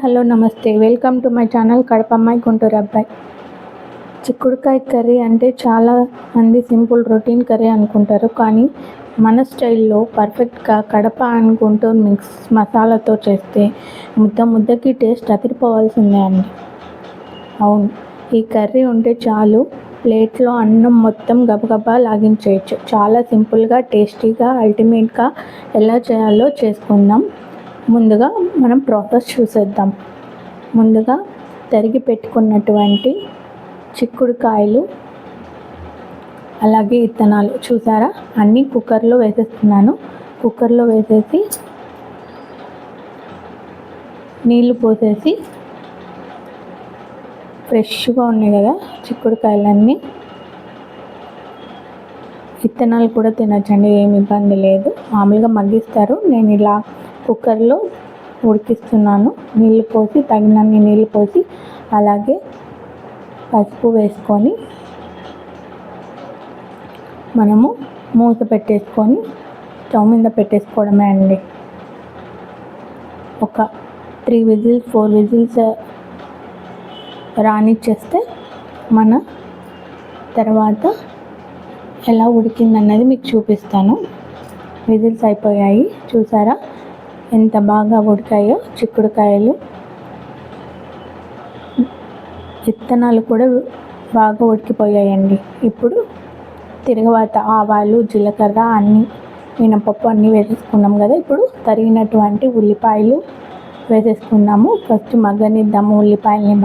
Hello namaste. Welcome to my channel కడపమ్మాయి గుంటూరు అబ్బాయి. చిక్కుడుకాయ కర్రీ అంటే చాలా మంది సింపుల్ రొటీన్ కర్రీ అనుకుంటారు. కానీ మన స్టైల్లో పర్ఫెక్ట్గా కడప అండ్ గుంటూరు మిక్స్ మసాలాతో చేస్తే ముద్దకి టేస్ట్ అదిరిపోవాల్సిందే అండి. అవును, ఈ కర్రీ ఉంటే చాలు ప్లేట్లో అన్నం మొత్తం గబగబా లాగించేయచ్చు. చాలా సింపుల్గా, టేస్టీగా, అల్టిమేట్గా ఎలా చేయాలో చేసుకుందాం. ముందుగా మనం ప్రాసెస్ చూసేద్దాం. ముందుగా తరిగి పెట్టుకున్నటువంటి చిక్కుడుకాయలు, అలాగే విత్తనాలు చూసారా, అన్నీ కుక్కర్లో వేసేస్తున్నాను. కుక్కర్లో వేసేసి నీళ్లు పోసేసి, ఫ్రెష్గా ఉన్నాయి కదా చిక్కుడుకాయలన్నీ, విత్తనాలు కూడా తినచ్చండి, ఏమి ఇబ్బంది లేదు. మామూలుగా మగ్గిస్తారు, నేను ఇలా కుక్కర్లో ఉడికిస్తున్నాను. నీళ్ళు పోసి, తగినన్ని నీళ్ళు పోసి, అలాగే పసుపు వేసుకొని మనము మూత పెట్టేసుకొని స్టవ్ మీద పెట్టేసుకోవడమే అండి. ఒక 3 విజిల్స్ 4 విజిల్స్ రానిచ్చేస్తే మన తర్వాత ఎలా ఉడికిందన్నది మీకు చూపిస్తాను. విజిల్స్ అయిపోయాయి, చూసారా ఎంత బాగా ఉడికాయో చిక్కుడుకాయలు. విత్తనాలు కూడా బాగా ఉడికిపోయాయండి. ఇప్పుడు తిరగవాత ఆవాలు, జీలకర్ర, అన్నీ మినపప్పు అన్నీ వేసేసుకున్నాం కదా. ఇప్పుడు తరిగినటువంటి ఉల్లిపాయలు వేసేసుకున్నాము. ఫస్ట్ మగ్గనిద్దాము ఉల్లిపాయలని.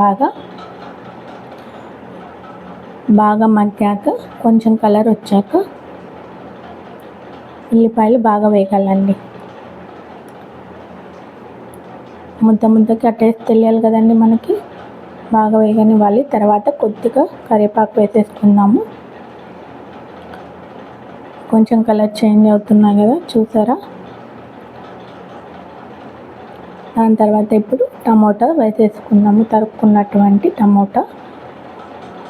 బాగా మగ్గాక, కొంచెం కలర్ వచ్చాక ఉల్లిపాయలు బాగా వేగాలండి. ముద్దకి ఆ టేస్ట్ తెలియాలి కదండి మనకి. బాగా వేగనివ్వాలి. తర్వాత కొద్దిగా కరివేపాకు వేసేసుకుందాము. కొంచెం కలర్ చేంజ్ అవుతున్నాయి కదా, చూసారా. దాని తర్వాత ఇప్పుడు టమోటా వేసేసుకున్నాము, తరుక్కున్నటువంటి టమోటా.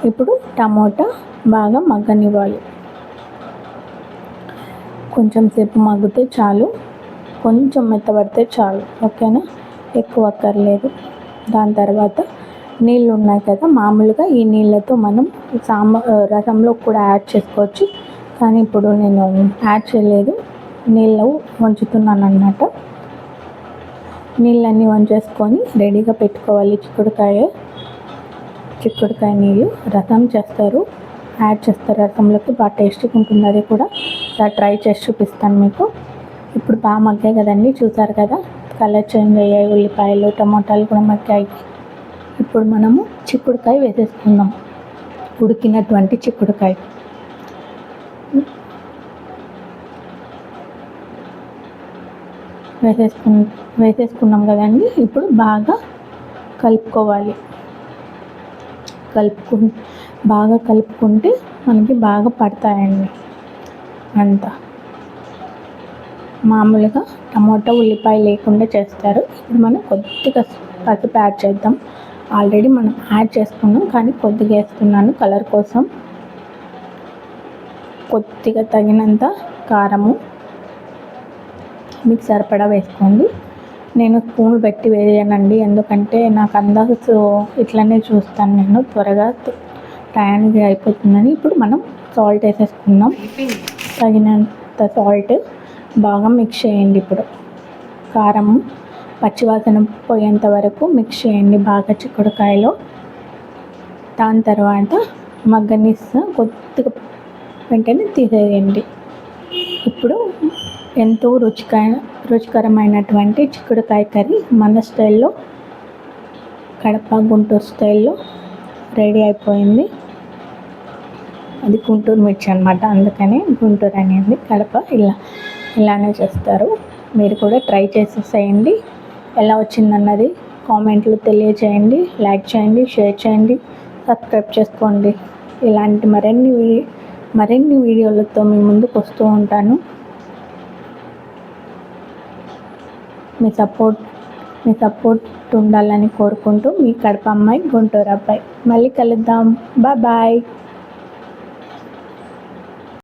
ఇప్పుడు టమోటా బాగా మగ్గనివ్వాలి. కొంచెం సేపు మగ్గితే చాలు, కొంచెం మెత్తబడితే చాలు, ఓకేనా, ఎక్కువ అక్కర్లేదు. దాని తర్వాత నీళ్ళు ఉన్నాయి కదా, మామూలుగా ఈ నీళ్ళతో మనం రసంలో కూడా యాడ్ చేసుకోవచ్చు. కానీ ఇప్పుడు నేను యాడ్ చేయలేదు, నీళ్ళు వంచుతున్నాను అన్నమాట. నీళ్ళన్నీ వంచేసుకొని రెడీగా పెట్టుకోవాలి. చిక్కుడుకాయ నీళ్ళు రసం చేస్తారు, యాడ్ చేస్తారు రసంలోకి, బాగా టేస్టీగా ఉంటుంది. అది కూడా ట్రై చేసి చూపిస్తాను మీకు. ఇప్పుడు బాగా మగ్గాయి కదండి, చూసారు కదా, కలర్ చేంజ్ అయ్యాయి, ఉల్లిపాయలు టమోటాలు కూడా మగ్గాయి. ఇప్పుడు మనము చిక్కుడుకాయ వేసేసుకుందాం, ఉడికినటువంటి చిక్కుడుకాయ. వేసేసుకున్నాం కదండి. ఇప్పుడు బాగా కలుపుకోవాలి. బాగా కలుపుకుంటే మనకి బాగా పడతాయండి అంతా. మామూలుగా టమోటా ఉల్లిపాయ లేకుండా చేస్తారు. ఇప్పుడు మనం కొద్దిగా పసుపు యాడ్ చేద్దాం. ఆల్రెడీ మనం యాడ్ చేసుకున్నాం, కానీ కొద్దిగా వేస్తున్నాను కలర్ కోసం. కొద్దిగా తగినంత కారము, మీకు సరిపడా వేసుకోండి. నేను స్పూన్ పెట్టి వేయనండి, ఎందుకంటే నాకు అందాజు ఇట్లనే చూస్తాను నేను, త్వరగా టయానికి అయిపోతుందని. ఇప్పుడు మనం సాల్ట్ వేసేసుకుందాం, తగినంత సాల్ట్. బాగా మిక్స్ చేయండి. ఇప్పుడు కారము పచ్చివాసన పోయేంత వరకు మిక్స్ చేయండి బాగా చిక్కుడుకాయలో. దాని తర్వాత కొద్దిగా వెంటనే తీసేయండి. ఇప్పుడు ఎంతో రుచికరమైనటువంటి చిక్కుడుకాయ కర్రీ మన స్టైల్లో, కడప గుంటూరు స్టైల్లో రెడీ అయిపోయింది. అది గుంటూరు మిర్చి అనమాట, అందుకని గుంటూరు అనేది. కడప ఇలానే చేస్తారు. మీరు కూడా ట్రై చేసేసేయండి. ఎలా వచ్చిందన్నది కామెంట్లో తెలియజేయండి. లైక్ చేయండి, షేర్ చేయండి, సబ్స్క్రైబ్ చేసుకోండి. ఇలాంటి మరిన్ని వీడియోలతో మీ ముందుకు వస్తూ ఉంటాను. మీ సపోర్ట్ ఉండాలని కోరుకుంటూ, మీ కడప అమ్మాయి గుంటూరు అబ్బాయి. మళ్ళీ కలుద్దాం. బాయ్.